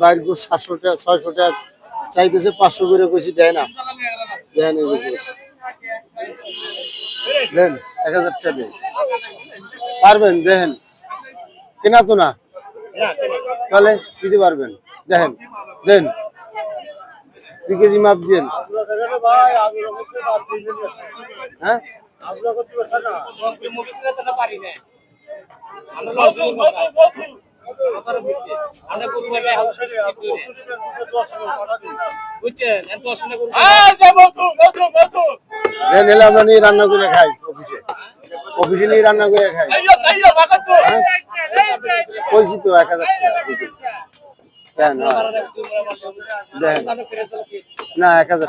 বাইর 700 টাকা 600 টাকা চাইতেছে, 500 করে কইছি দেয় না। দেন এই যে দেন 1000 টাকা দেন, পারবেন দেখেন, কেনা তো না তাহলে দিতে পারবেন, দেখেন দেন 2 কেজি মাপ দেন। হ্যাঁ আমরা নিয়ে রান্না করে খাই, অফিসে অফিসে নিয়ে রান্না করে খাই। কইছি তো 1000 টাকা দেন, দেন না 1000 টাকা দেন।